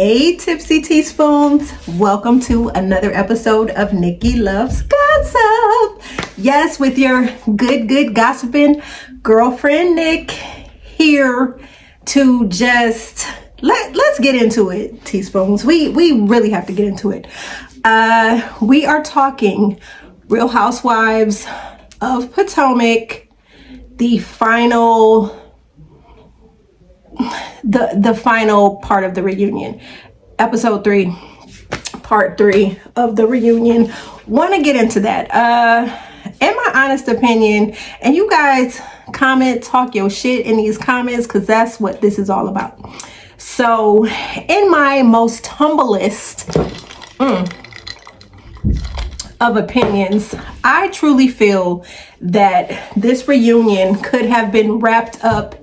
Hey Tipsy Teaspoons, welcome to another episode of Nicci Loves Gossip. Yes, with your good gossiping girlfriend Nick here to just let's get into it, teaspoons. We really have to get into it. We are talking Real Housewives of Potomac, the final part of the reunion, episode 3, part 3 of the reunion. Want to get into that. In my honest opinion, and you guys comment, talk your shit in these comments, because that's what this is all about. So in my most humblest of opinions, I truly feel that this reunion could have been wrapped up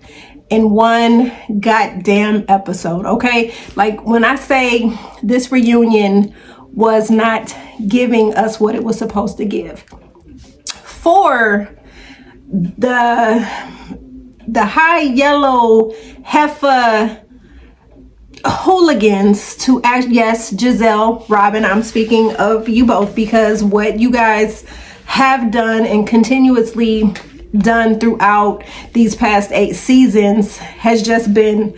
in one goddamn episode, okay? Like, when I say this reunion was not giving us what it was supposed to give. For the high yellow heifer hooligans to act, yes, Gizelle, Robyn, I'm speaking of you both, because what you guys have done and continuously done throughout these past 8 seasons has just been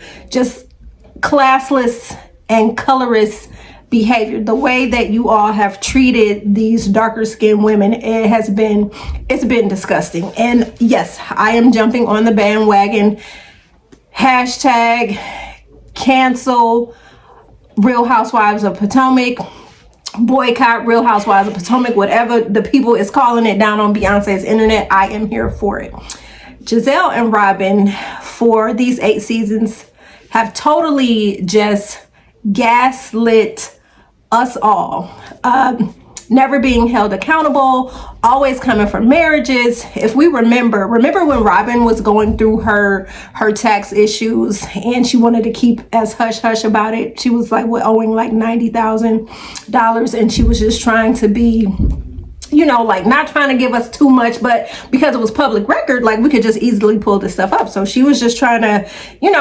classless and colorist behavior. The way that you all have treated these darker skinned women, it's been disgusting. And yes, I am jumping on the bandwagon. Hashtag cancel Real Housewives of Potomac, boycott Real Housewives of Potomac, whatever the people is calling it down on Beyonce's internet. I am here for it. Gizelle and Robyn, for these 8 seasons, have totally just gaslit us all. Never being held accountable, always coming for marriages. If we remember when Robyn was going through her tax issues and she wanted to keep as hush-hush about it. She was like, owing like $90,000, and she was just trying to be, like, not trying to give us too much, but because it was public record, like, we could just easily pull this stuff up. So she was just trying to,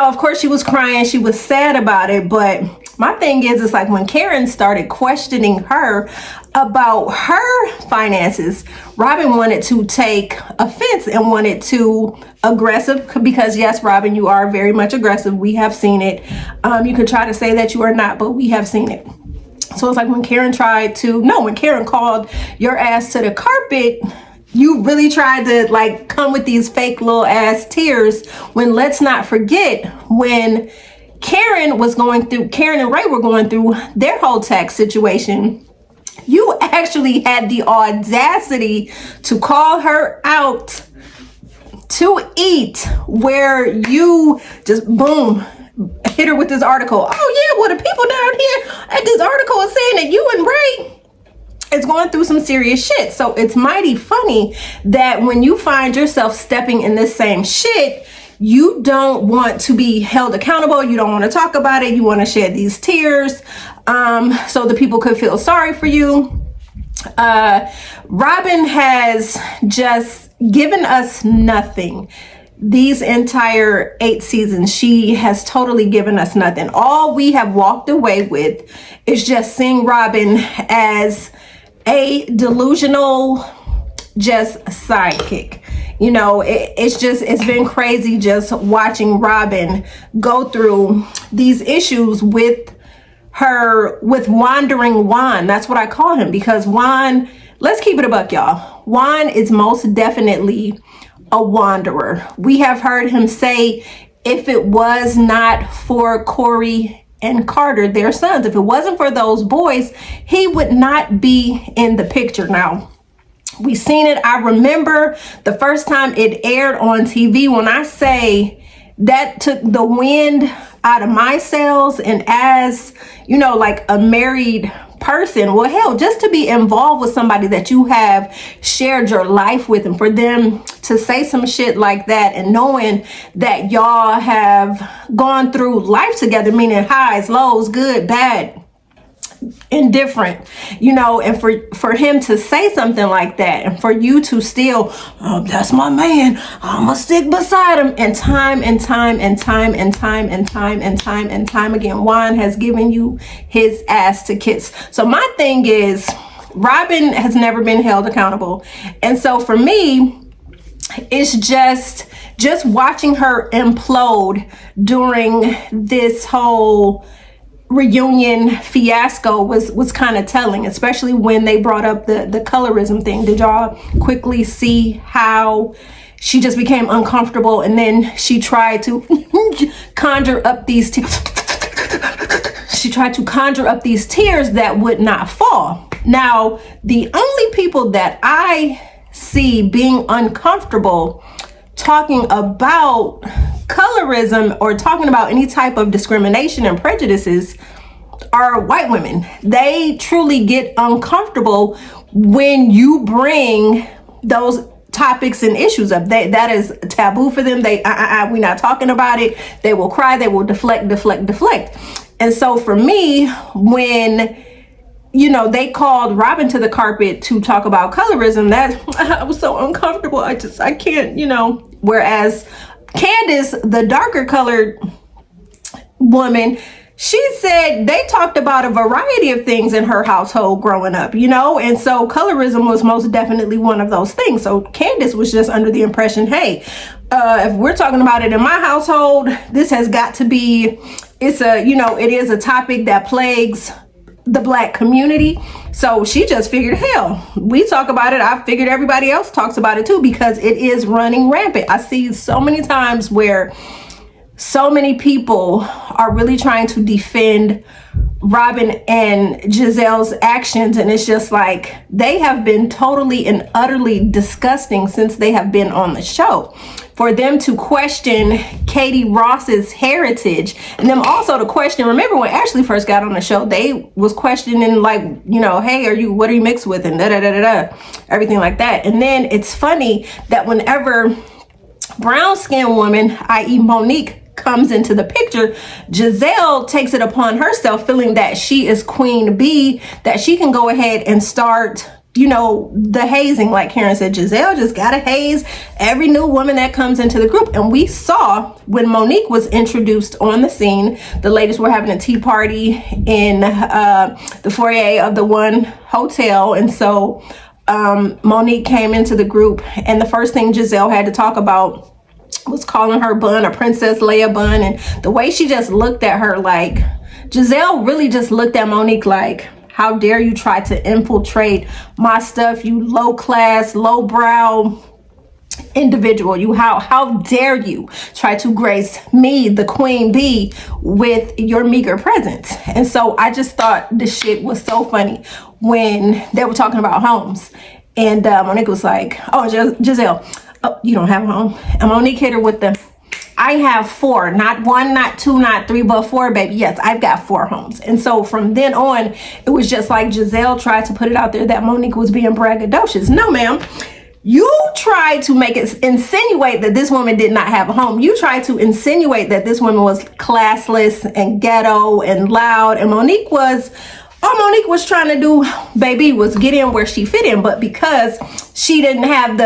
of course she was crying, she was sad about it. But my thing is like, when Karen started questioning her about her finances, Robyn wanted to take offense and wanted to aggressive, because yes, Robyn, you are very much aggressive. We have seen it. You could try to say that you are not, but we have seen it. So it's like when Karen called your ass to the carpet, you really tried to like come with these fake little ass tears, when let's not forget when Karen and Ray were going through their whole tax situation. You actually had the audacity to call her out to eat, where you just boom, hit her with this article. Oh yeah, well, the people down here at this article is saying that you and Ray is going through some serious shit. So it's mighty funny that when you find yourself stepping in this same shit, you don't want to be held accountable. You don't want to talk about it. You want to shed these tears so the people could feel sorry for you. Robyn has just given us nothing. These entire 8 seasons, she has totally given us nothing. All we have walked away with is just seeing Robyn as a delusional just sidekick. It's been crazy just watching Robyn go through these issues with Wandering Juan. That's what I call him, because Juan, let's keep it a buck, y'all. Juan is most definitely a wanderer. We have heard him say, if it was not for Corey and Carter, their sons, if it wasn't for those boys, he would not be in the picture. Now, we seen it. I remember the first time it aired on TV, when I say that took the wind out of my sails. And as, like a married person, well, hell, just to be involved with somebody that you have shared your life with, and for them to say some shit like that, and knowing that y'all have gone through life together, meaning highs, lows, good, bad, indifferent, you know, and for him to say something like that, and for you to still, oh, that's my man, I'ma stick beside him, and time again, Juan has given you his ass to kiss. So my thing is, Robyn has never been held accountable, and so for me, it's just watching her implode during this whole reunion fiasco was kind of telling, especially when they brought up the colorism thing. Did y'all quickly see how she just became uncomfortable, and then she tried to conjure up these tears that would not fall. Now, the only people that I see being uncomfortable talking about colorism or talking about any type of discrimination and prejudices are white women. They truly get uncomfortable when you bring those topics and issues up. That is taboo for them. We're not talking about it. They will cry. They will deflect. And so for me, when they called Robyn to the carpet to talk about colorism, that I was so uncomfortable. I can't, whereas Candace, the darker colored woman, she said they talked about a variety of things in her household growing up, and so colorism was most definitely one of those things. So Candace was just under the impression, hey, if we're talking about it in my household, this has got to be, it is a topic that plagues the Black community. So she just figured, hell, we talk about it. I figured everybody else talks about it too, because it is running rampant. I see so many times where so many people are really trying to defend Robyn and Gizelle's actions, and it's just like they have been totally and utterly disgusting since they have been on the show. For them to question Katie Ross's heritage, and them also to question, remember when Ashley first got on the show, they was questioning like, hey, what are you mixed with, and everything like that. And then it's funny that whenever brown skinned woman, i.e. Monique, comes into the picture, Gizelle takes it upon herself, feeling that she is queen bee, that she can go ahead and start the hazing. Like Karen said, Gizelle just gotta haze every new woman that comes into the group. And we saw when Monique was introduced on the scene, the ladies were having a tea party in the foyer of the one hotel, and so Monique came into the group, and the first thing Gizelle had to talk about was calling her bun a Princess Leia bun. And the way she just looked at her, like, Gizelle really just looked at Monique like, how dare you try to infiltrate my stuff, you low class, low brow individual. How dare you try to grace me, the queen bee, with your meager presence. And so I just thought this shit was so funny when they were talking about homes, and Monique was like, oh, Gizelle, oh, you don't have a home? And Monique hit her with I have 4, not 1, not 2, not 3, but 4, baby. Yes, I've got 4 homes. And so from then on, it was just like Gizelle tried to put it out there that Monique was being braggadocious. No, ma'am. You tried to insinuate that this woman did not have a home. You tried to insinuate that this woman was classless and ghetto and loud. And Monique was trying to do, baby, was get in where she fit in. But because she didn't have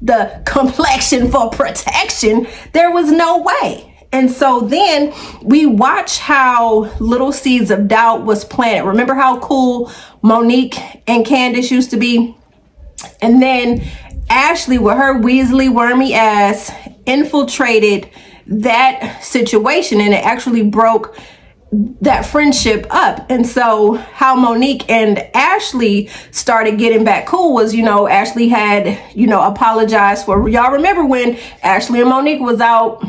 the complexion for protection, there was no way. And so then we watch how little seeds of doubt was planted. Remember how cool Monique and Candace used to be? And then Ashley, with her Weasley wormy ass, infiltrated that situation, and it actually broke that friendship up. And so how Monique and Ashley started getting back cool was, Ashley had, apologized for, y'all remember when Ashley and Monique was out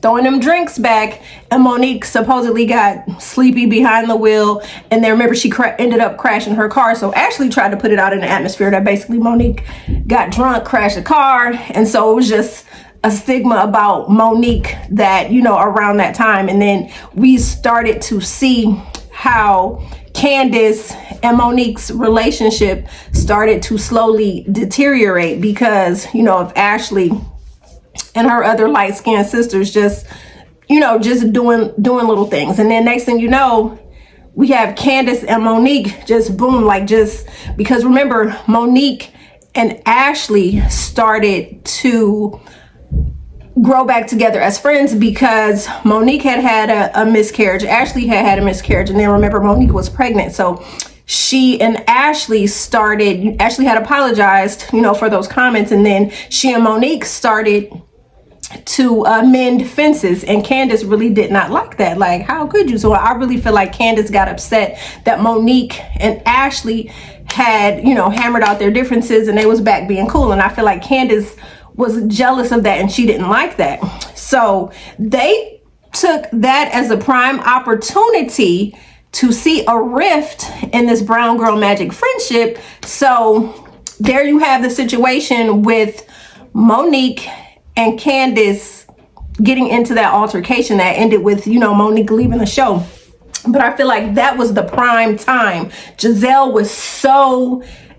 throwing them drinks back, and Monique supposedly got sleepy behind the wheel, and then remember she ended up crashing her car. So Ashley tried to put it out in the atmosphere that basically Monique got drunk, crashed a car, and so it was just a stigma about Monique that, around that time. And then we started to see how Candace and Monique's relationship started to slowly deteriorate because, of Ashley and her other light-skinned sisters just doing little things. And then next thing you know, we have Candace and Monique just boom, like just because remember Monique and Ashley started to grow back together as friends because Monique had a miscarriage. Ashley had a miscarriage, and then remember Monique was pregnant. So she and Ashley had apologized, for those comments, and then she and Monique started to mend fences, and Candace really did not like that. Like, how could you? So I really feel like Candace got upset that Monique and Ashley had, hammered out their differences and they was back being cool. And I feel like Candace was jealous of that and she didn't like that. So they took that as a prime opportunity to see a rift in this brown girl magic friendship. So there you have the situation with Monique and Candace getting into that altercation that ended with, Monique leaving the show. But I feel like that was the prime time. Gizelle was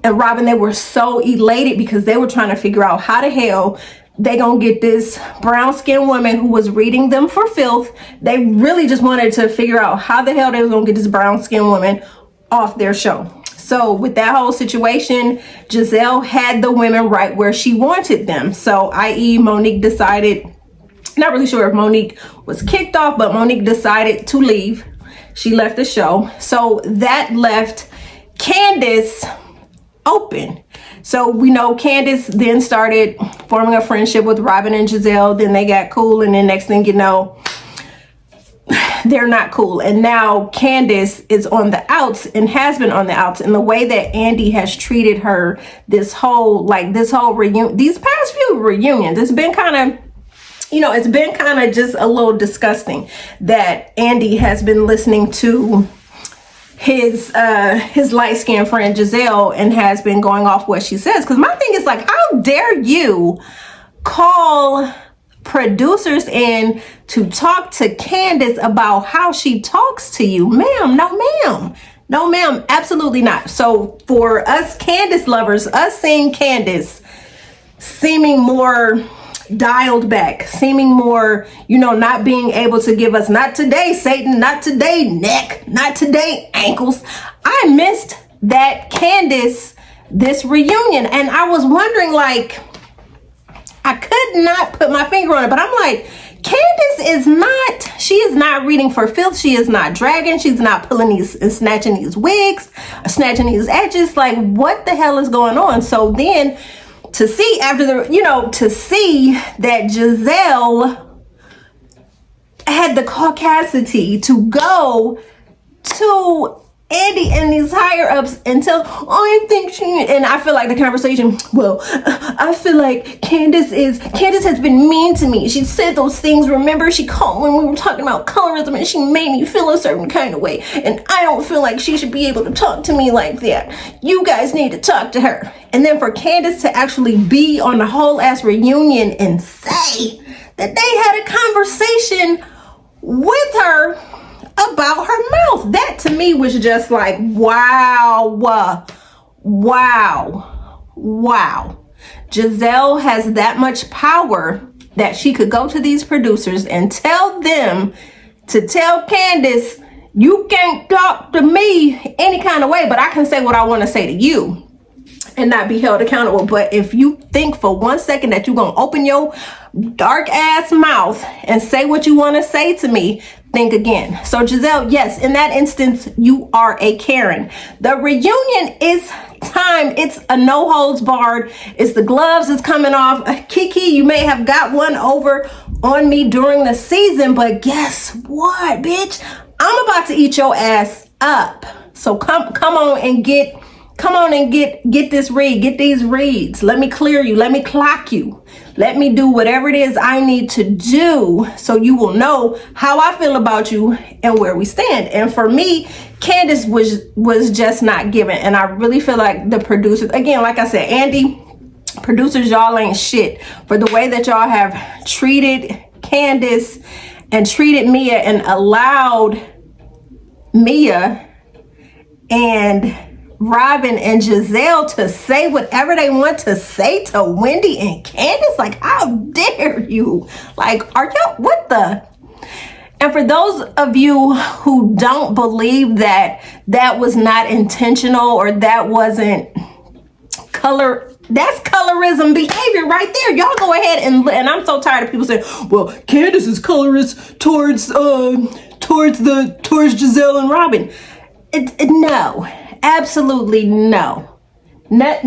and Robyn, they were so elated because they were trying to figure out how the hell they gonna get this brown skinned woman who was reading them for filth. They really just wanted to figure out how the hell they was gonna get this brown skinned woman off their show. So with that whole situation, Gizelle had the women right where she wanted them. So i.e. Monique decided, not really sure if Monique was kicked off, but Monique decided to leave. She left the show. So that left Candace open. So we know Candace then started forming a friendship with Robyn and Gizelle. Then they got cool, and then next thing you know, they're not cool. And now Candace is on the outs and has been on the outs. And the way that Andy has treated her this whole reunion, these past few reunions, it's been kind of just a little disgusting that Andy has been listening to his light-skinned friend Gizelle and has been going off what she says. Because my thing is like, how dare you call producers in to talk to Candace about how she talks to you? Ma'am, no ma'am, absolutely not. So for us Candace lovers, us seeing Candace seeming more dialed back, seeming more, not being able to give us, not today Satan, not today neck, not today ankles. I missed that Candace, this reunion, and I was wondering, like, I could not put my finger on it, but I'm like, Candace she is not reading for filth. She is not dragging. She's not pulling these and snatching these wigs, snatching these edges. Like, what the hell is going on? So then to see to see that Gizelle had the caucasity to go to Andy and these higher ups and tell, I think and I feel like the conversation, I feel like Candace has been mean to me. She said those things, remember, she called when we were talking about colorism and she made me feel a certain kind of way. And I don't feel like she should be able to talk to me like that. You guys need to talk to her. And then for Candace to actually be on the whole ass reunion and say that they had a conversation with her about her mouth. That to me was just like, wow. Gizelle has that much power that she could go to these producers and tell them to tell Candace, you can't talk to me any kind of way, but I can say what I want to say to you and not be held accountable. But if you think for 1 second that you're gonna open your dark ass mouth and say what you want to say to me, think again. So Gizelle, yes, in that instance, you are a Karen. The reunion is time. It's a no holds barred. It's the gloves is coming off. Kiki, you may have got one over on me during the season, but guess what, bitch? I'm about to eat your ass up. So come on and get this read, get these reads. Let me clear you. Let me clock you. Let me do whatever it is I need to do so you will know how I feel about you and where we stand. And for me, Candace was just not given. And I really feel like the producers, again, like I said, Andy, producers, y'all ain't shit for the way that y'all have treated Candace and treated Mia and allowed Mia and Robyn and Gizelle to say whatever they want to say to Wendy and Candace. Like, how dare you? Like, are y'all, what the? And for those of you who don't believe that that was not intentional or that wasn't that's colorism behavior right there. Y'all go ahead and I'm so tired of people saying, well, Candace is colorist towards Gizelle and Robyn. No, absolutely no. No.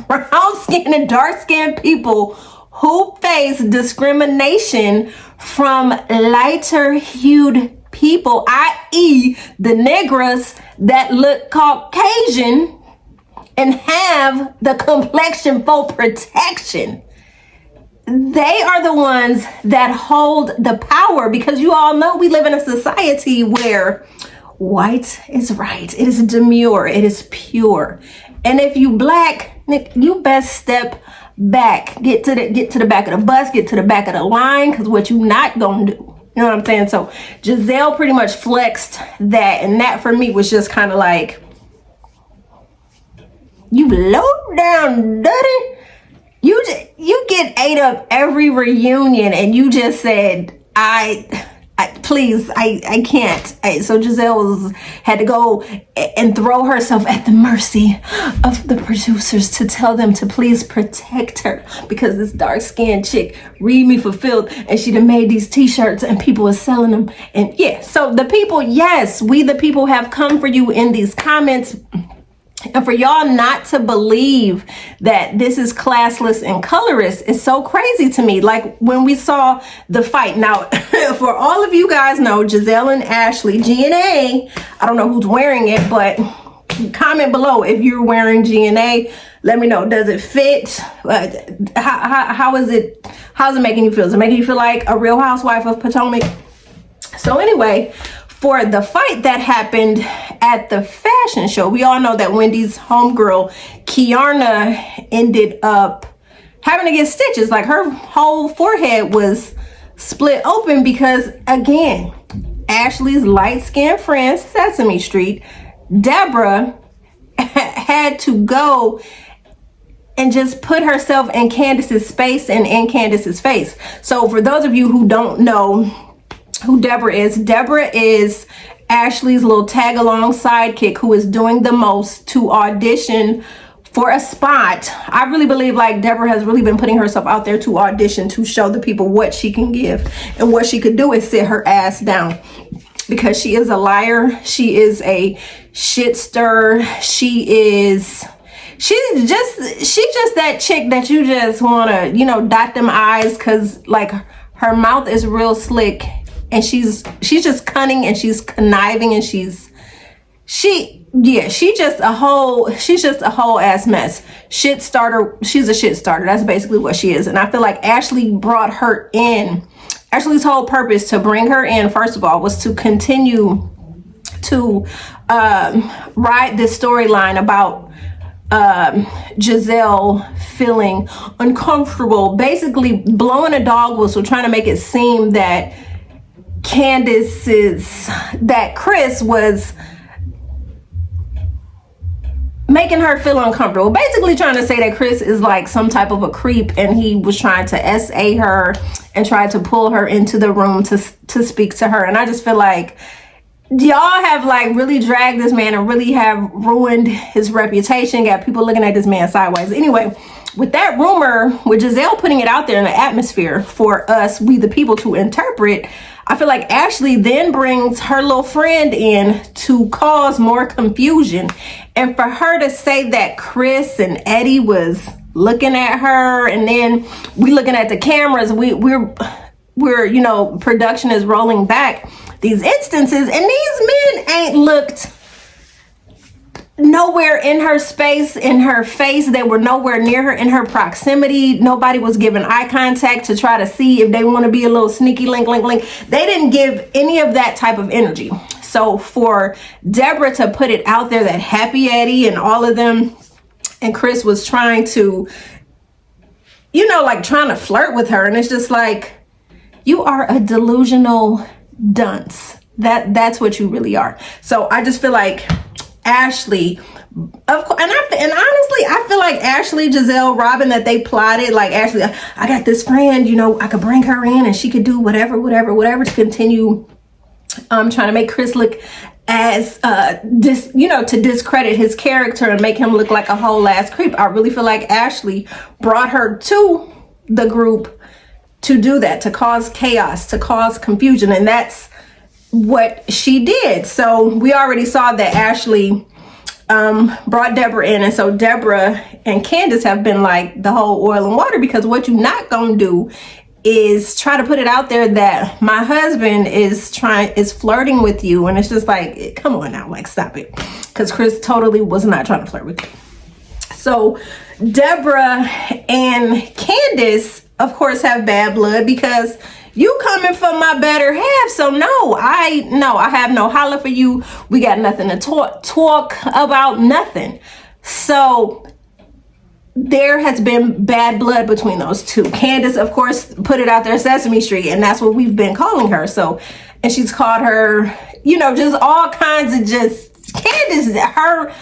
Brown skin and dark skin people who face discrimination from lighter hued people, i.e. the negras that look Caucasian and have the complexion for protection. They are the ones that hold the power, because you all know we live in a society where white is right. It is demure. It is pure. And if you black, you best step back. Get to the back of the bus. Get to the back of the line, because what you not gonna do. You know what I'm saying? So Gizelle pretty much flexed that, and that for me was just kind of like, you low down dirty. You get ate up every reunion, and you just said, please, I can't. So Gizelle had to go and throw herself at the mercy of the producers to tell them to please protect her, because this dark skinned chick, read me fulfilled, and she done made these t-shirts and people are selling them. And yeah, so the people, yes, we the people have come for you in these comments. And for y'all not to believe that this is classless and colorist is so crazy to me. Like when we saw the fight. Now, for all of you guys know, Gizelle and Ashley, GNA, I don't know who's wearing it, but comment below if you're wearing GNA. Let me know. Does it fit? How's it making you feel? Is it making you feel like a Real Housewife of Potomac? So anyway, for the fight that happened at the fashion show, we all know that Wendy's homegirl, Kiarna, ended up having to get stitches. Like her whole forehead was split open because, again, Ashley's light-skinned friend, Sesame Street, Deborah, had to go and just put herself in Candace's space and in Candace's face. So for those of you who don't know who Deborah is Ashley's little tag-along sidekick who is doing the most to audition for a spot. I really believe like Deborah has really been putting herself out there to audition, to show the people what she can give. And what she could do is sit her ass down, because she is a liar. She is a shit stirrer. She's just that chick that you just want to, dot them I's, because like her mouth is real slick. And she's just cunning, and she's conniving, and she's just a whole ass mess. Shit starter. She's a shit starter. That's basically what she is. And I feel like Ashley brought her in. Ashley's whole purpose to bring her in, first of all, was to continue to ride this storyline about Gizelle feeling uncomfortable, basically blowing a dog whistle, trying to make it seem that Chris was making her feel uncomfortable, basically trying to say that Chris is like some type of a creep, and he was trying to SA her and try to pull her into the room to speak to her. And I just feel like y'all have like really dragged this man and really have ruined his reputation, got people looking at this man sideways. Anyway, with that rumor, with Gizelle putting it out there in the atmosphere for us, we the people, to interpret, I feel like Ashley then brings her little friend in to cause more confusion. And for her to say that Chris and Eddie was looking at her, and then we looking at the cameras, we're production is rolling back these instances, and these men ain't looked nowhere in her space, in her face. They were nowhere near her, in her proximity. Nobody was giving eye contact to try to see if they want to be a little sneaky link. They didn't give any of that type of energy. So for Deborah to put it out there that Happy Eddie and all of them and Chris was trying to, trying to flirt with her, and it's just like, you are a delusional dunce. That's what you really are. So I just feel like Ashley, of course, and honestly, I feel like Ashley, Gizelle, Robyn, that they plotted. Like, Ashley, I got this friend, you know, I could bring her in and she could do whatever to continue trying to make Chris look as to discredit his character and make him look like a whole ass creep. I really feel like Ashley brought her to the group to do that, to cause chaos, to cause confusion, and that's what she did. So we already saw that Ashley brought Deborah in, and so Deborah and Candace have been like the whole oil and water, because what you're not gonna do is try to put it out there that my husband is flirting with you, and it's just like, come on now, like, stop it, because Chris totally was not trying to flirt with you. So Deborah and Candace, of course, have bad blood, because you coming from my better half. So no, I have no holler for you. We got nothing to talk about, nothing. So there has been bad blood between those two. Candace, of course, put it out there, Sesame Street, and that's what we've been calling her. So, and she's called her, you know, just all kinds of just Candace, her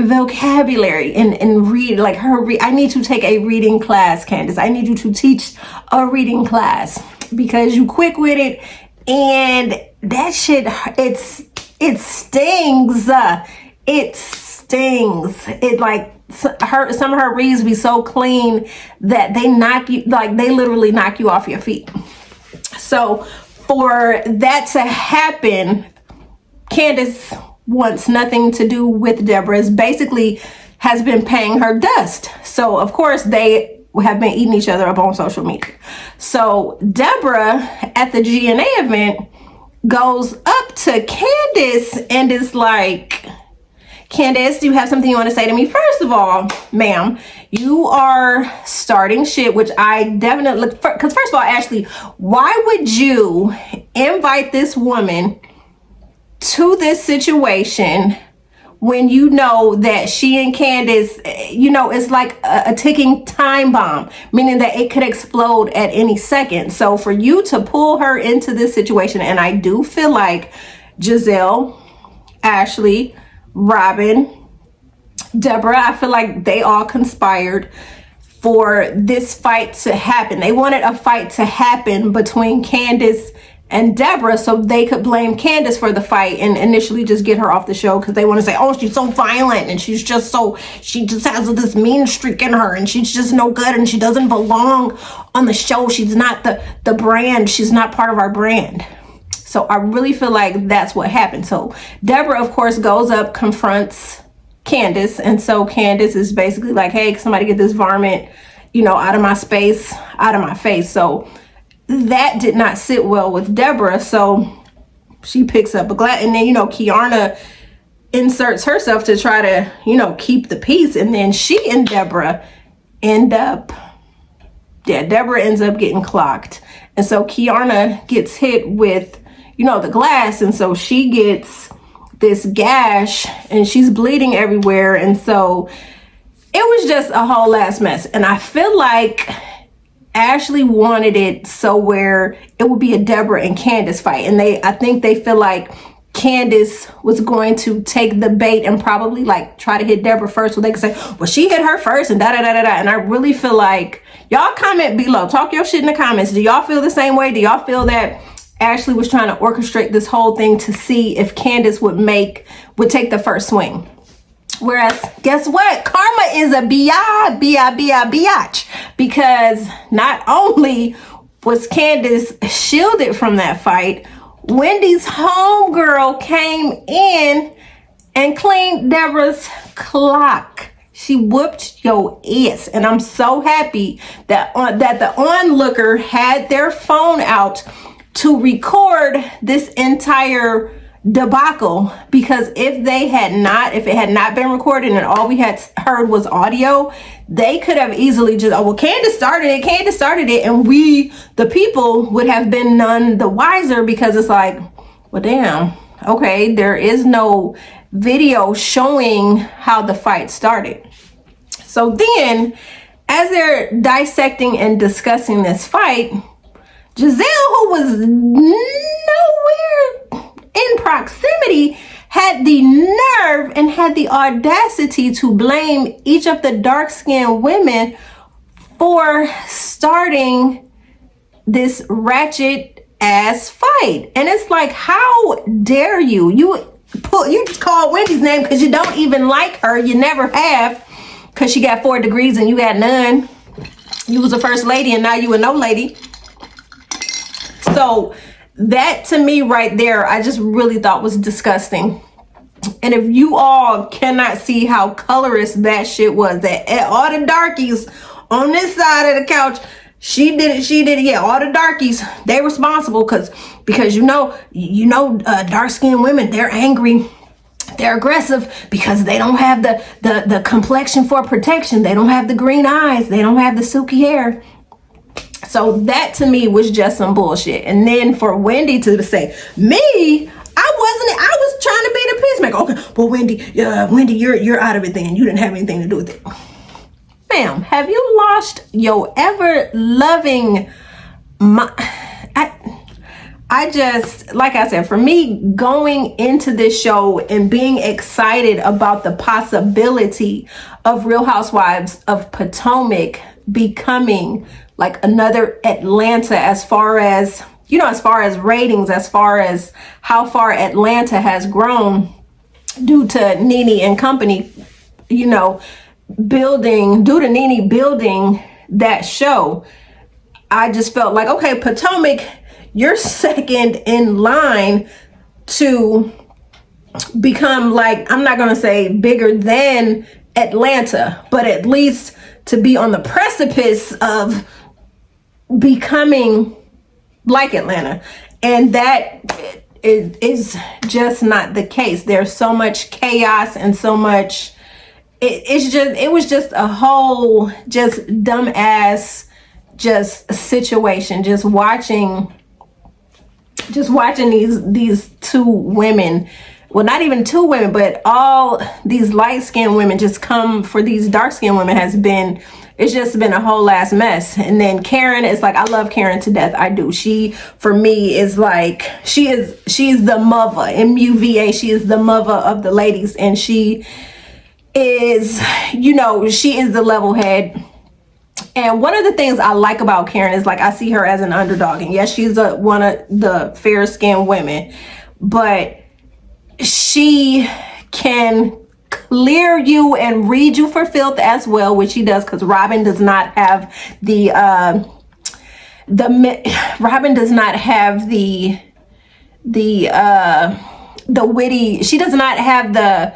vocabulary and read, like I need to take a reading class, Candace. I need you to teach a reading class, because you quick with it, and that shit, it stings. It stings. It like, some of her reads be so clean that they knock you, like they literally knock you off your feet. So for that to happen, Candace wants nothing to do with Deborah. Basically has been paying her dust. So of course they have been eating each other up on social media. So Deborah at the GNA event goes up to Candace and is like, Candace, do you have something you want to say to me? First of all, ma'am, you are starting shit, which I definitely, because first of all, Ashley, why would you invite this woman to this situation when you know that she and Candace, you know, it's like a ticking time bomb, meaning that it could explode at any second. So for you to pull her into this situation, and I do feel like Gizelle, Ashley, Robyn, Deborah, I feel like they all conspired for this fight to happen. They wanted a fight to happen between Candace and Deborah so they could blame Candace for the fight and initially just get her off the show, because they want to say, oh, she's so violent and she just has this mean streak in her and she's just no good and she doesn't belong on the show. She's not the brand. She's not part of our brand. So I really feel like that's what happened. So Deborah, of course, goes up, confronts Candace. And so Candace is basically like, hey, somebody get this varmint, you know, out of my space, out of my face. So that did not sit well with Deborah. So she picks up a glass, and then, you know, Kiarna inserts herself to try to, you know, keep the peace. And then she and Deborah Deborah ends up getting clocked. And so Kiarna gets hit with, you know, the glass, and so she gets this gash and she's bleeding everywhere. And so it was just a whole ass mess. And I feel like Ashley wanted it so where it would be a Deborah and Candace fight, and I think they feel like Candace was going to take the bait and probably like try to hit Deborah first, so they could say, well, she hit her first and da-da-da-da-da. And I really feel like, y'all comment below, talk your shit in the comments. Do y'all feel the same way? Do y'all feel that Ashley was trying to orchestrate this whole thing to see if Candace would take the first swing? Whereas, guess what? Karma is a biatch, because not only was Candace shielded from that fight, Wendy's homegirl came in and cleaned Deborah's clock. She whooped your ass. And I'm so happy that the onlooker had their phone out to record this entire debacle, because if it had not been recorded and all we had heard was audio, they could have easily just, oh, well, Candace started it, and we, the people, would have been none the wiser, because it's like, well, damn, okay, there is no video showing how the fight started. So then, as they're dissecting and discussing this fight, Gizelle, who was nowhere in proximity, had the nerve and had the audacity to blame each of the dark-skinned women for starting this ratchet ass fight. And it's like, how dare you? You just call Wendy's name because you don't even like her. You never have, because she got 4 degrees and you got none. You was a first lady and now you a no lady. So that to me right there, I just really thought was disgusting. And if you all cannot see how colorist that shit was, that all the darkies on this side of the couch, she did it. Yeah, all the darkies, they responsible because you know, dark-skinned women, they're angry, they're aggressive because they don't have the complexion for protection. They don't have the green eyes. They don't have the silky hair. So that to me was just some bullshit. And then for Wendy to say, I was trying to be the peacemaker. Okay, well, Wendy, you're out of it then. You didn't have anything to do with it. Ma'am, have you lost your ever loving I just, like I said, for me, going into this show and being excited about the possibility of Real Housewives of Potomac becoming like another Atlanta, as far as ratings, as far as how far Atlanta has grown due to Nene and company, due to Nene building that show. I just felt like, okay, Potomac, you're second in line to become, like, I'm not going to say bigger than Atlanta, but at least to be on the precipice of becoming like Atlanta. And that is just not the case. There's so much chaos and so much, it was just a whole just dumbass just situation. Just watching these 2 women, well, not even 2 women, but all these light-skinned women just come for these dark-skinned women it's just been a whole ass mess. And then Karen is like, I love Karen to death. I do. She, for me, is like, she's the mother, MUVA. She is the mother of the ladies. And she is, she is the level head. And one of the things I like about Karen is, like, I see her as an underdog. And yes, she's one of the fair-skinned women, but she can clear you and read you for filth as well, which she does, because Robyn does not have the witty, she does not have the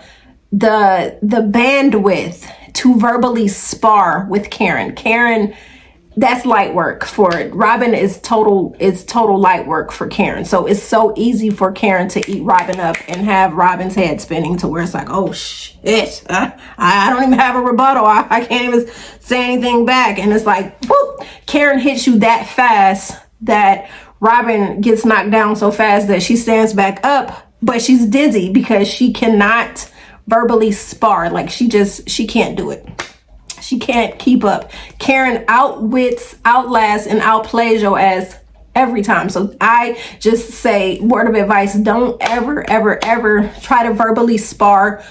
bandwidth to verbally spar with Karen. Karen, that's light work for it. Robyn is total light work for Karen. So it's so easy for Karen to eat Robyn up and have Robyn's head spinning to where it's like, oh shit, I don't even have a rebuttal. I can't even say anything back. And it's like, whoop, Karen hits you that fast that Robyn gets knocked down so fast that she stands back up, but she's dizzy because she cannot verbally spar. Like, she can't do it. She can't keep up. Karen outwits, outlasts, and outplays your ass every time. So I just say, word of advice, don't ever try to verbally spar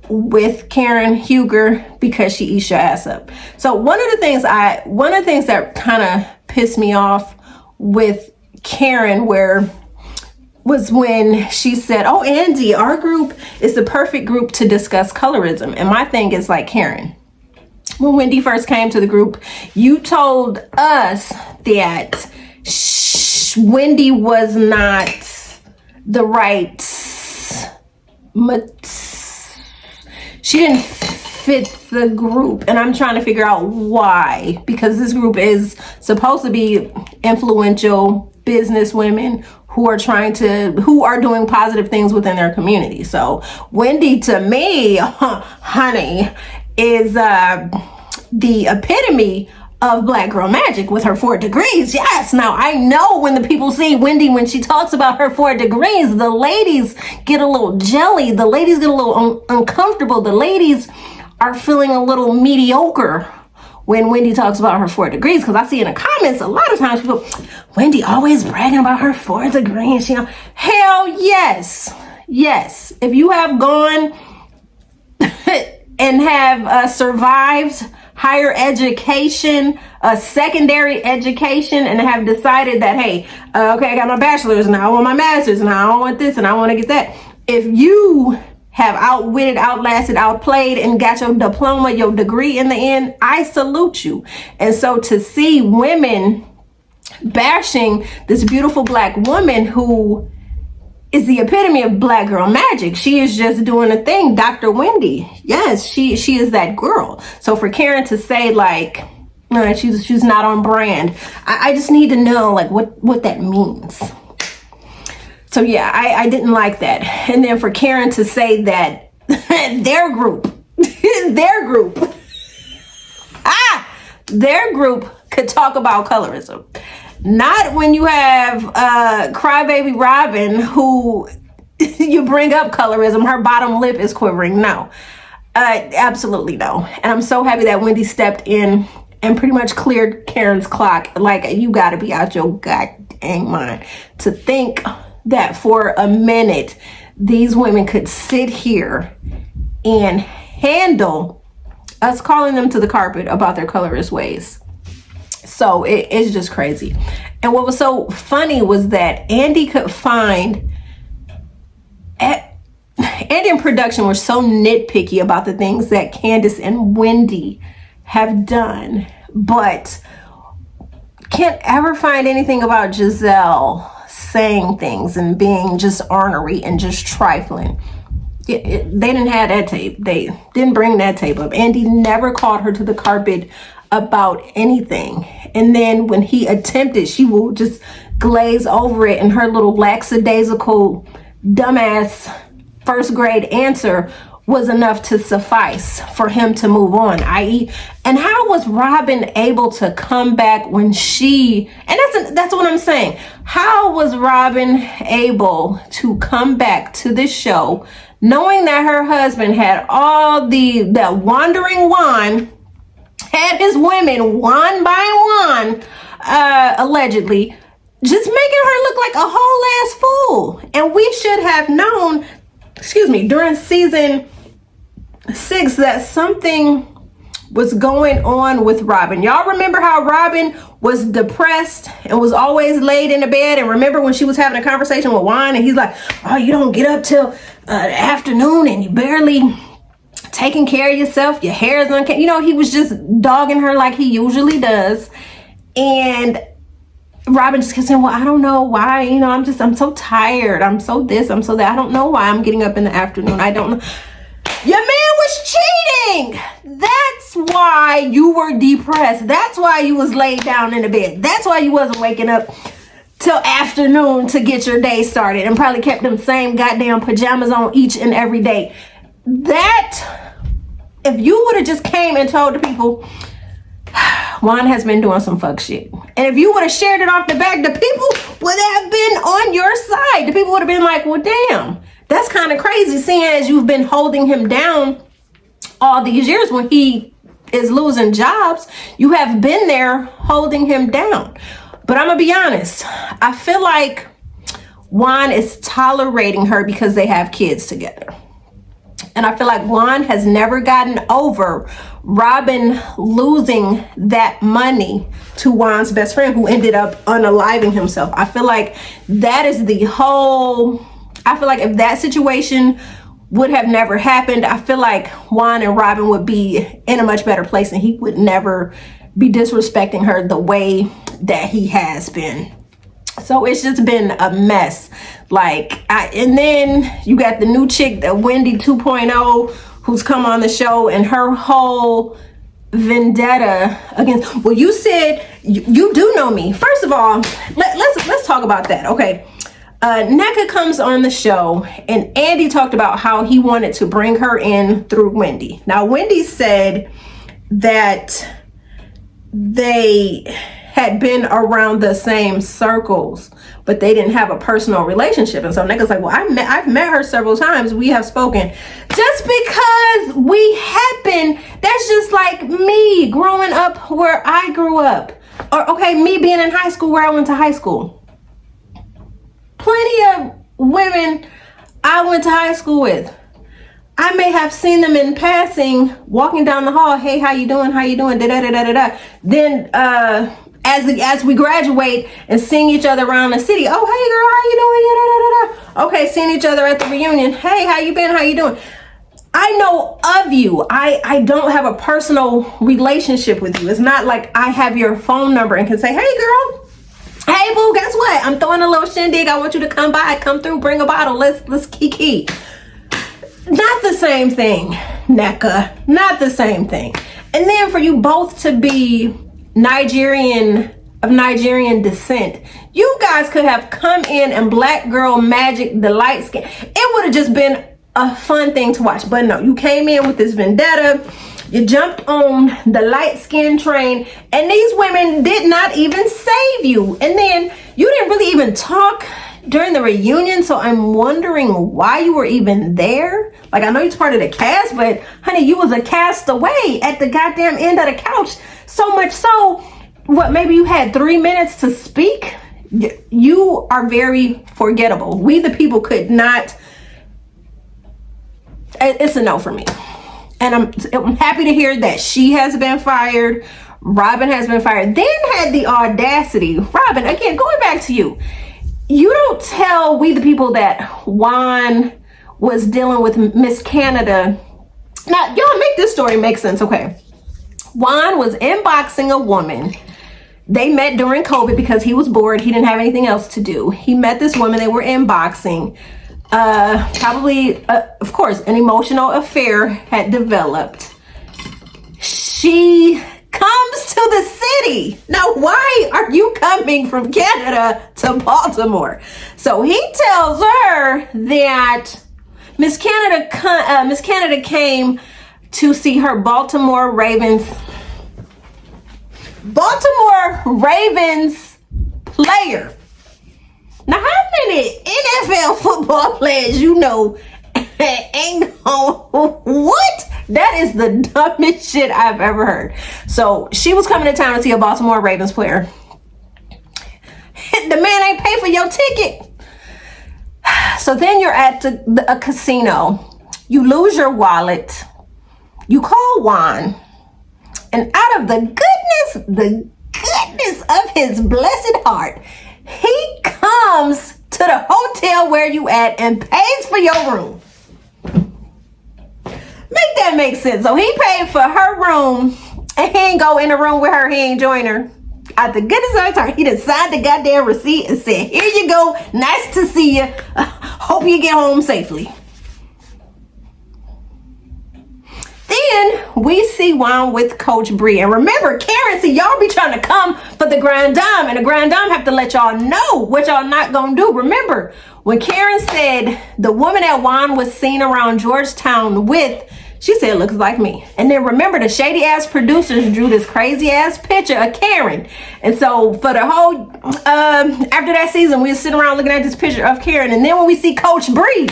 with Karen Huger, because she eats your ass up. So one of the things that kind of pissed me off with Karen was when she said, oh, Andy, our group is the perfect group to discuss colorism. And my thing is, like, Karen, when Wendy first came to the group, you told us that Wendy was not the right, she didn't fit the group. And I'm trying to figure out why, because this group is supposed to be influential business women who are doing positive things within their community. So Wendy, to me, honey, is the epitome of black girl magic with her 4 degrees. Yes. Now I know when the people see Wendy, when she talks about her 4 degrees, the ladies get a little jelly. The ladies get a little uncomfortable. The ladies are feeling a little mediocre when Wendy talks about her 4 degrees. Because I see in the comments a lot of times people, Wendy always bragging about her 4 degrees. Hell yes. yes, if you have gone and have survived higher education, secondary education, and have decided that, hey, okay, I got my bachelor's, now I want my master's, and I want this, and I want to get that. If you have outwitted, outlasted, outplayed, and got your diploma, your degree in the end, I salute you. And so to see women bashing this beautiful Black woman who is the epitome of Black girl magic. She is just doing a thing. Dr. Wendy. Yes, she is that girl. So for Karen to say like, no, she's not on brand. I just need to know like what that means. So yeah, I didn't like that. And then for Karen to say that their group could talk about colorism. Not when you have crybaby Robyn, who you bring up colorism, her bottom lip is quivering. No, absolutely no. And I'm so happy that Wendy stepped in and pretty much cleared Karen's clock. Like, you gotta be out your god dang mind to think that for a minute these women could sit here and handle us calling them to the carpet about their colorist ways. So it's just crazy. And what was so funny was that Andy and production were so nitpicky about the things that Candace and Wendy have done, but can't ever find anything about Gizelle saying things and being just ornery and just trifling. They didn't have that tape. They didn't bring that tape up. Andy never called her to the carpet about anything. And then when he attempted, she will just glaze over it, and her little lackadaisical dumbass first grade answer was enough to suffice for him to move on. And how was Robyn able to come back when that's what I'm saying. How was Robyn able to come back to this show knowing that her husband had all that wandering wand, had his women one by one, allegedly, just making her look like a whole ass fool? And we should have known, during season 6 that something was going on with Robyn. Y'all remember how Robyn was depressed and was always laid in the bed? And remember when she was having a conversation with Juan and he's like, oh, you don't get up till the afternoon and you barely taking care of yourself, your hair is unkept. He was just dogging her like he usually does. And Robyn just kept saying, well, I don't know why, I'm so tired. I'm so this, I'm so that. I don't know why I'm getting up in the afternoon. I don't know. Your man was cheating. That's why you were depressed. That's why you was laid down in the bed. That's why you wasn't waking up till afternoon to get your day started, and probably kept them same goddamn pajamas on each and every day. That, if you would have just came and told the people, Juan has been doing some fuck shit, and if you would have shared it off the back, the people would have been on your side. The people would have been like, well, damn, that's kind of crazy, seeing as you've been holding him down all these years when he is losing jobs. You have been there holding him down. But I'm gonna be honest, I feel like Juan is tolerating her because they have kids together. And I feel like Juan has never gotten over Robyn losing that money to Juan's best friend, who ended up unaliving himself. I feel like that is I feel like if that situation would have never happened, I feel like Juan and Robyn would be in a much better place, and he would never be disrespecting her the way that he has been. So it's just been a mess. And then you got the new chick, the Wendy 2.0, who's come on the show, and her whole vendetta against, well, you said you do know me. First of all, let's talk about that. Okay. NECA comes on the show, and Andy talked about how he wanted to bring her in through Wendy. Now, Wendy said that they had been around the same circles, but they didn't have a personal relationship. And so NECA's like, well, I've met her several times. We have spoken. Just because we happen, that's just like me growing up where I grew up. Or, okay, me being in high school where I went to high school. Plenty of women I went to high school with. I may have seen them in passing, walking down the hall. Hey, how you doing? How you doing? Da da da da da. Then, as we graduate and seeing each other around the city. Oh, hey girl, how you doing? Yeah, da, da, da, da. Okay, seeing each other at the reunion. Hey, how you been? How you doing? I know of you. I don't have a personal relationship with you. It's not like I have your phone number and can say, hey girl, hey boo, guess what? I'm throwing a little shindig. I want you to come by, come through, bring a bottle. Let's kiki. Not the same thing, NECA. Not the same thing. And then for you both to be Nigerian descent, you guys could have come in and Black Girl Magic, the light skin. It would have just been a fun thing to watch. But no, you came in with this vendetta. You jumped on the light skin train, and these women did not even save you. And then you didn't really even talk during the reunion, so I'm wondering why you were even there. Like, I know you're part of the cast, but honey, you was a castaway at the goddamn end of the couch. So much so, what, maybe you had 3 minutes to speak? You are very forgettable. We the people could not. It's a no for me. And I'm happy to hear that she has been fired. Robyn has been fired. Then had the audacity. Robyn, again, going back to you. You don't tell we the people that Juan was dealing with Miss Canada. Now, y'all make this story make sense, okay? Juan was inboxing a woman. They met during COVID because he was bored. He didn't have anything else to do. He met this woman. They were inboxing. Of course, an emotional affair had developed. She comes to the city. Now, why are you coming from Canada to Baltimore? So he tells her that Miss Canada came to see her Baltimore Ravens player. Now, how many NFL football players you know ain't what? That is the dumbest shit I've ever heard. So she was coming to town to see a Baltimore Ravens player. The man ain't pay for your ticket. So then you're at a casino. You lose your wallet. You call Juan. And out of the goodness of his blessed heart, he comes to the hotel where you at and pays for your room. Make that make sense. So he paid for her room and he ain't go in the room with her. He ain't join her. Out the goodness of his heart, he done signed the goddamn receipt and said, here you go. Nice to see you. Hope you get home safely. Then we see Juan with Coach Bree. And remember, Karen, see, y'all be trying to come for the Grand Dame. And the Grand Dame have to let y'all know what y'all not gonna do. Remember, when Karen said the woman that Juan was seen around Georgetown with, she said, looks like me. And then remember, the shady ass producers drew this crazy ass picture of Karen. And so for the whole, after that season, we were sitting around looking at this picture of Karen. And then when we see Coach Bree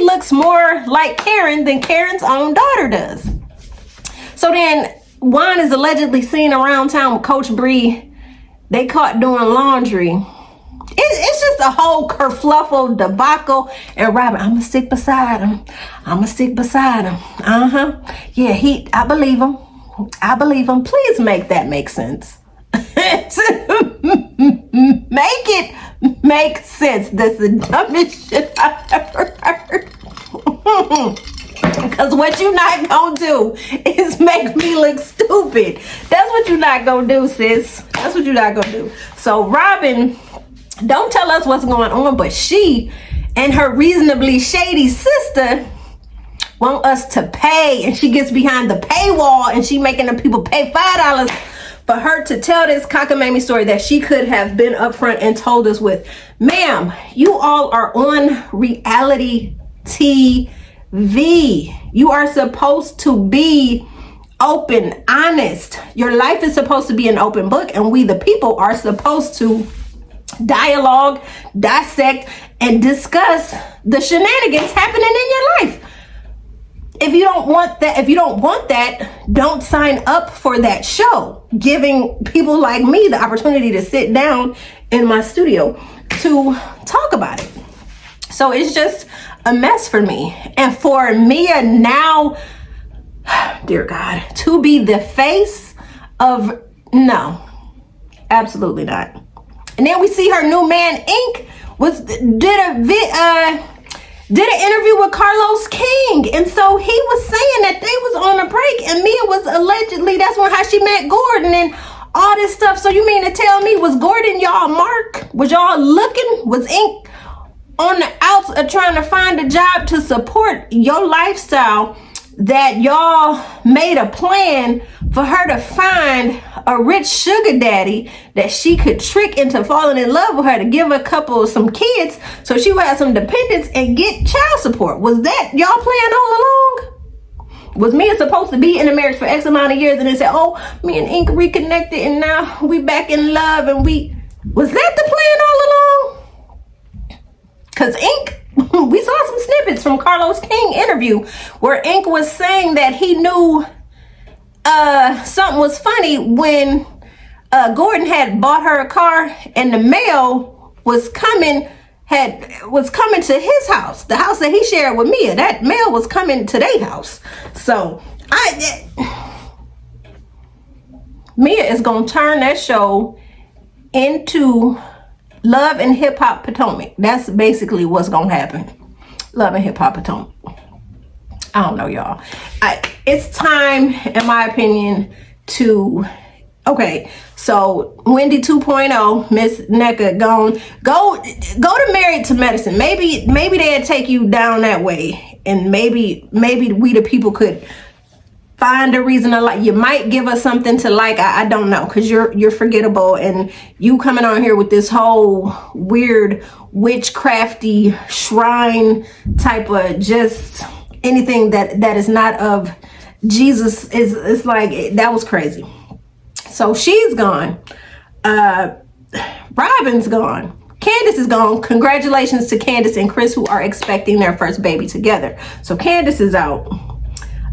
looks more like Karen than Karen's own daughter does. So then Juan is allegedly seen around town with Coach Bree. They caught doing laundry. It's just a whole kerfluffle debacle. And Robyn, I'ma stick beside him. Yeah, I believe him. Please make that make sense. Make it make sense. That's the dumbest shit I've ever heard. Because what you not gonna do is make me look stupid. That's what you not gonna do, sis. That's what you not gonna do. So Robyn, don't tell us what's going on, but she and her reasonably shady sister want us to pay, and she gets behind the paywall and she making the people pay $5 for her to tell this cockamamie story that she could have been upfront and told us with. Ma'am, you all are on reality TV. You are supposed to be open, honest. Your life is supposed to be an open book, and we the people are supposed to dialogue, dissect, and discuss the shenanigans happening in your life. If you don't want that, don't sign up for that show, giving people like me the opportunity to sit down in my studio to talk about it. So it's just a mess for me. And for Mia now, dear God, to be the face of, no, absolutely not. And then we see her new man, Ink, did an interview with Carlos King. And so he was saying that they was on a break and Mia was allegedly, that's how she met Gordon and all this stuff. So you mean to tell me, was Gordon y'all mark? Was y'all looking? Was Ink on the outs trying to find a job to support your lifestyle, that y'all made a plan for her to find a rich sugar daddy that she could trick into falling in love with her, to give a couple of some kids so she would have some dependents and get child support? Was that y'all plan all along? Was Mia supposed to be in a marriage for X amount of years and then say, oh, me and Ink reconnected and now we back in love, and was that the plan all along? Because Ink, we saw some snippets from Carlos King interview where Ink was saying that he knew something was funny when Gordon had bought her a car and the mail was coming to his house, the house that he shared with Mia. That mail was coming to their house. So Mia is gonna turn that show into Love and Hip Hop Potomac. That's basically what's gonna happen. Love and Hip Hop Potomac. I don't know, y'all. It's time, in my opinion, to so Wendy 2.0, Miss Nneka, go to Married to Medicine. Maybe they'd take you down that way, and maybe we the people could find a reason to like. You might give us something to like. I don't know, because you're forgettable, and you coming on here with this whole weird witchcrafty shrine type of just anything that is not of Jesus is like, that was crazy. So she's gone. Robyn's gone. Candace is gone. Congratulations to Candace and Chris, who are expecting their first baby together. So Candace is out.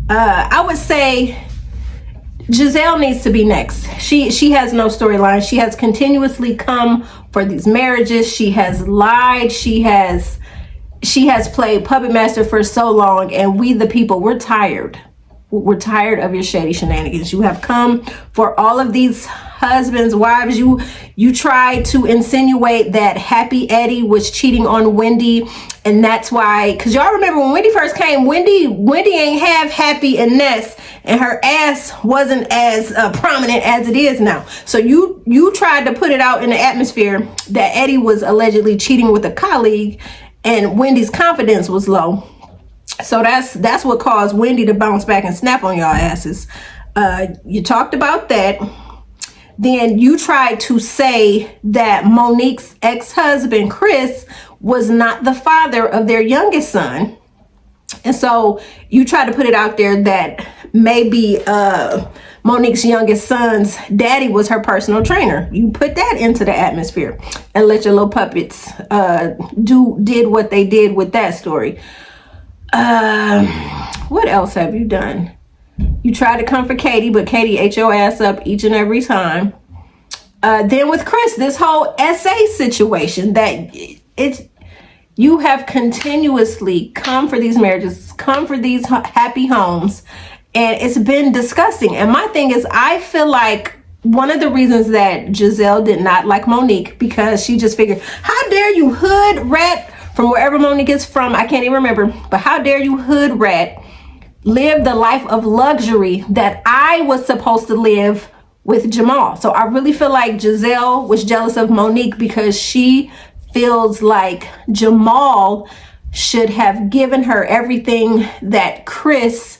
I would say Gizelle needs to be next. She has no storyline. She has continuously come for these marriages. She has lied. She has played puppet master for so long, and we the people, we're tired. We're tired of your shady shenanigans. You have come for all of these husbands, wives. You tried to insinuate that Happy Eddie was cheating on Wendy, and that's why, because y'all remember when Wendy first came, Wendy ain't have Happy and Ness, and her ass wasn't as prominent as it is now. So you tried to put it out in the atmosphere that Eddie was allegedly cheating with a colleague, and Wendy's confidence was low. So that's what caused Wendy to bounce back and snap on y'all asses. You talked about that. Then you tried to say that Monique's ex-husband, Chris, was not the father of their youngest son. And so you tried to put it out there that maybe Monique's youngest son's daddy was her personal trainer. You put that into the atmosphere and let your little puppets did what they did with that story. What else have you done? You tried to come for Katie, but Katie ate your ass up each and every time. Then with Chris, this whole SA situation, that you have continuously come for these marriages, come for these happy homes, and it's been disgusting. And my thing is, I feel like one of the reasons that Gizelle did not like Monique, because she just figured, how dare you hood rat from wherever Monique is from, I can't even remember, but how dare you hood rat live the life of luxury that I was supposed to live with Jamal. So I really feel like Gizelle was jealous of Monique because she feels like Jamal should have given her everything that Chris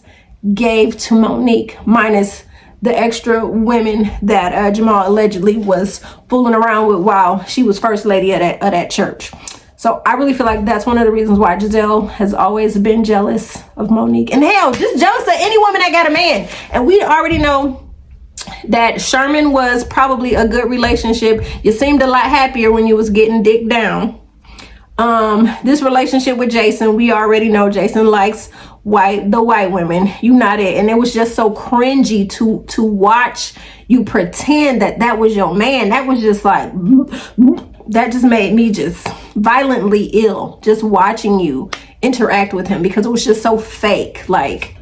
gave to Monique, minus the extra women that Jamal allegedly was fooling around with while she was first lady of that church. So I really feel like that's one of the reasons why Gizelle has always been jealous of Monique. And hell, just jealous of any woman that got a man. And we already know that Sherman was probably a good relationship. You seemed a lot happier when you was getting dick down. This relationship with Jason, we already know Jason likes the white women. You not it. And it was just so cringy to watch you pretend that was your man. That was just like, that just made me just violently ill just watching you interact with him because it was just so fake. Like,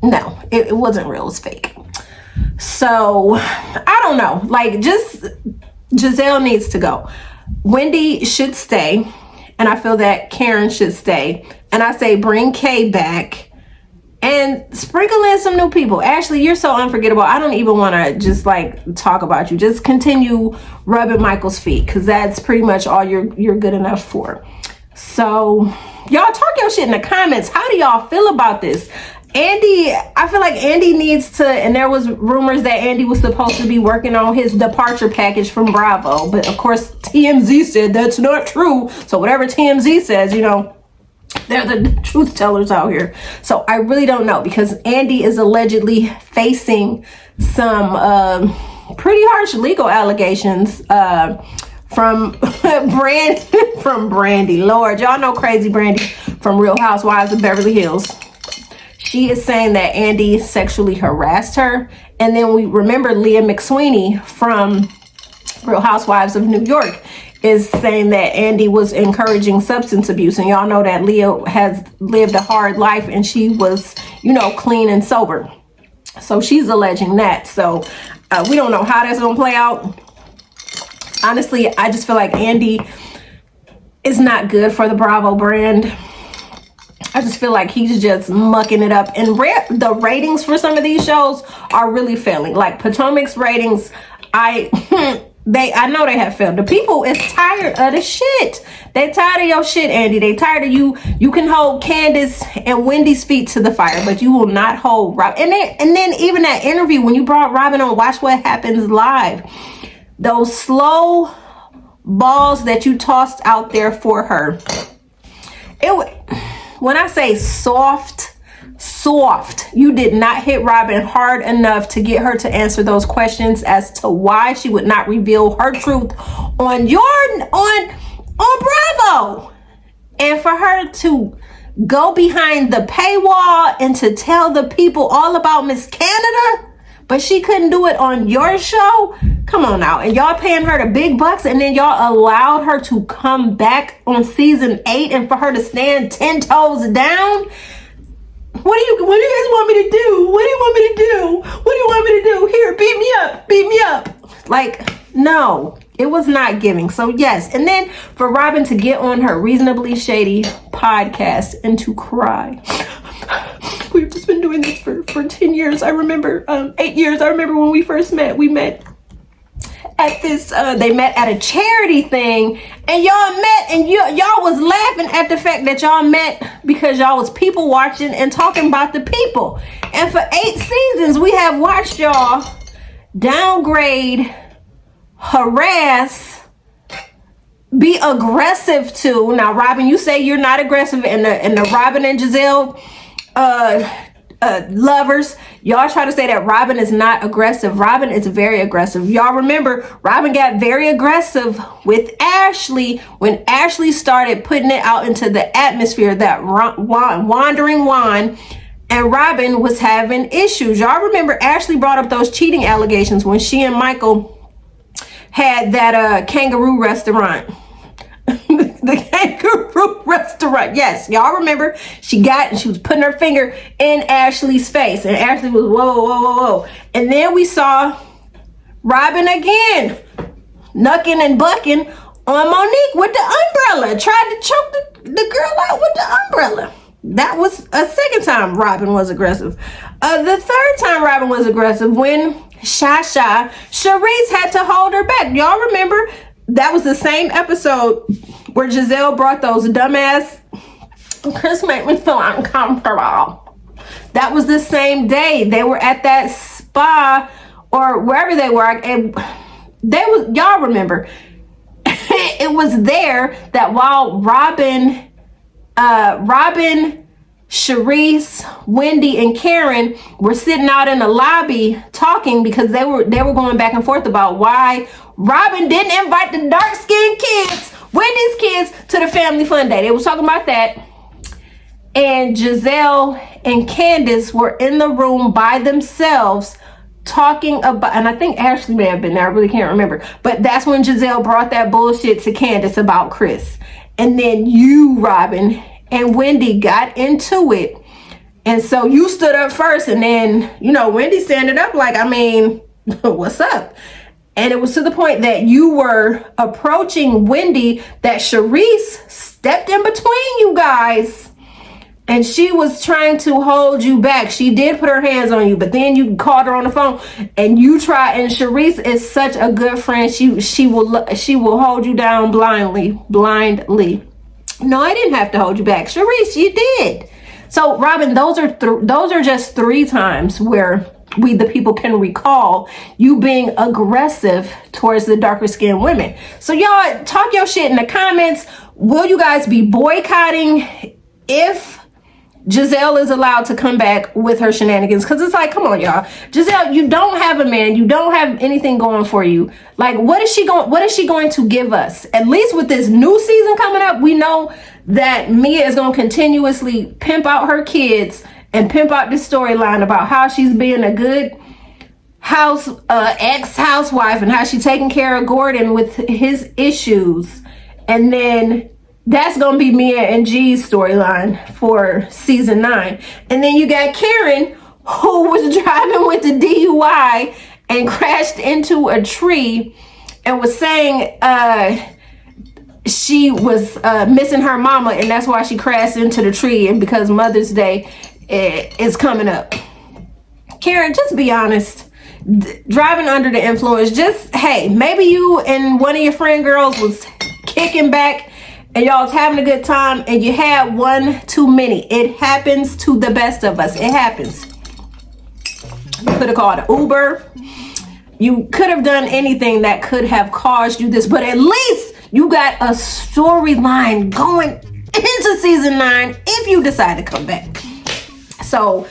no, it wasn't real, it was fake. So I don't know, like, just Gizelle needs to go. Wendy should stay, and I feel that Karen should stay, and I say bring Kay back and sprinkle in some new people. Ashley, you're so unforgettable. I don't even want to just like talk about you. Just continue rubbing Michael's feet, because that's pretty much all you're good enough for. So y'all talk your shit in the comments. How do y'all feel about this? Andy, I feel like Andy needs to, and there was rumors that Andy was supposed to be working on his departure package from Bravo, but of course TMZ said that's not true. So whatever TMZ says, you know, they're the truth tellers out here. So I really don't know, because Andy is allegedly facing some pretty harsh legal allegations from Brandy. Lord, y'all know crazy Brandy from Real Housewives of Beverly Hills. She is saying that Andy sexually harassed her. And then we remember Leah McSweeney from Real Housewives of New York is saying that Andy was encouraging substance abuse. And y'all know that Leah has lived a hard life and she was, you know, clean and sober. So she's alleging that. So we don't know how that's going to play out. Honestly, I just feel like Andy is not good for the Bravo brand. I just feel like he's just mucking it up. And the ratings for some of these shows are really failing. Like Potomac's ratings, I know they have failed. The people is tired of the shit. They tired of your shit, Andy. They tired of you. You can hold Candace and Wendy's feet to the fire, but you will not hold Robyn. And then even that interview when you brought Robyn on Watch What Happens Live, those slow balls that you tossed out there for her, when I say soft, you did not hit Robyn hard enough to get her to answer those questions as to why she would not reveal her truth on Bravo. And for her to go behind the paywall and to tell the people all about Miss Canada, but she couldn't do it on your show. Come on now. And y'all paying her the big bucks, and then y'all allowed her to come back on season 8 and for her to stand 10 toes down. What do you guys want me to do? What do you want me to do? What do you want me to do? Here, beat me up. Like, no, it was not giving. So yes. And then for Robyn to get on her Reasonably Shady podcast and to cry. We've just been doing this for 10 years. I remember 8 years. I remember when we first met. We met at this, they met at a charity thing, and y'all met, and y'all was laughing at the fact that y'all met because y'all was people watching and talking about the people. And for 8 seasons, we have watched y'all downgrade, harass, be aggressive to. Now, Robyn, you say you're not aggressive, and the Robyn and Gizelle lovers, y'all try to say that Robyn is not aggressive. Robyn is very aggressive. Y'all remember Robyn got very aggressive with Ashley when Ashley started putting it out into the atmosphere that wandering wand, and Robyn was having issues. Y'all remember Ashley brought up those cheating allegations when she and Michael had that kangaroo restaurant. The kangaroo restaurant. Yes, y'all remember she was putting her finger in Ashley's face, and Ashley was whoa. And then we saw Robyn again knucking and bucking on Monique with the umbrella, tried to choke the girl out with the umbrella. That was a second time Robyn was aggressive. The third time Robyn was aggressive when Sharice had to hold her back. Y'all remember that was the same episode where Gizelle brought those dumbass, Chris made me feel uncomfortable. That was the same day they were at that spa or wherever they were, and y'all remember it was there that while Robyn, Sharice, Wendy, and Karen were sitting out in the lobby talking because they were going back and forth about why Robyn didn't invite the dark-skinned kids, Wendy's kids, to the family fun day. They was talking about that. And Gizelle and Candace were in the room by themselves talking about, and I think Ashley may have been there, I really can't remember. But that's when Gizelle brought that bullshit to Candace about Chris. and then you, Robyn, and Wendy got into it. And so you stood up first, and then, you know, Wendy standing up like, I mean, what's up? And it was to the point that you were approaching Wendy, that Sharice stepped in between you guys, and she was trying to hold you back. She did put her hands on you, but then you called her on the phone, and you tried. And Sharice is such a good friend. She will hold you down blindly. No, I didn't have to hold you back, Sharice. You did. So, Robyn, those are just 3 times where we, the people, can recall you being aggressive towards the darker skinned women. So, y'all, talk your shit in the comments. Will you guys be boycotting if Gizelle is allowed to come back with her shenanigans? Because it's like, come on, y'all. Gizelle, you don't have a man. You don't have anything going for you. Like, what is she going to give us? At least with this new season coming up, we know that Mia is going to continuously pimp out her kids and pimp out this storyline about how she's being a good ex-housewife, and how she's taking care of Gordon with his issues. And then that's going to be Mia and G's storyline for season 9. And then you got Karen, who was driving with the DUI and crashed into a tree and was saying she was missing her mama, and that's why she crashed into the tree, and because Mother's Day is coming up. Karen, just be honest. Driving under the influence, just, hey, maybe you and one of your friend girls was kicking back and y'all was having a good time, and you had one too many. It happens to the best of us. It happens. You could have called an Uber. You could have done anything that could have caused you this, but at least you got a storyline going into season 9 if you decide to come back. So,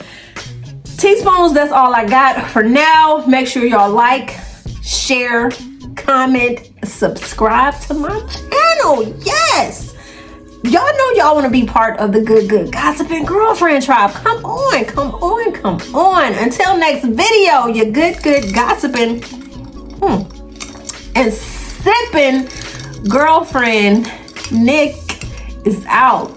teaspoons, that's all I got for now. Make sure y'all like, share, comment, subscribe to my channel. Yes! Y'all know y'all want to be part of the good gossiping girlfriend tribe. Come on, come on, come on. Until next video, your good gossiping and sipping girlfriend Nick is out.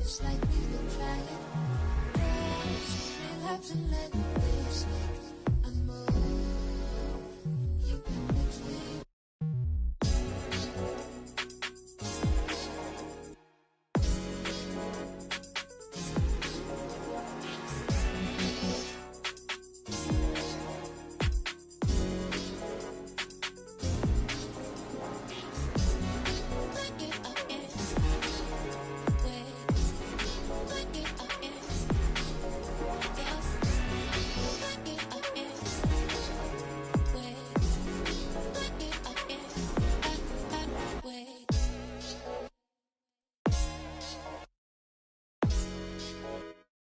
just like we were trying. Relapse and let it be.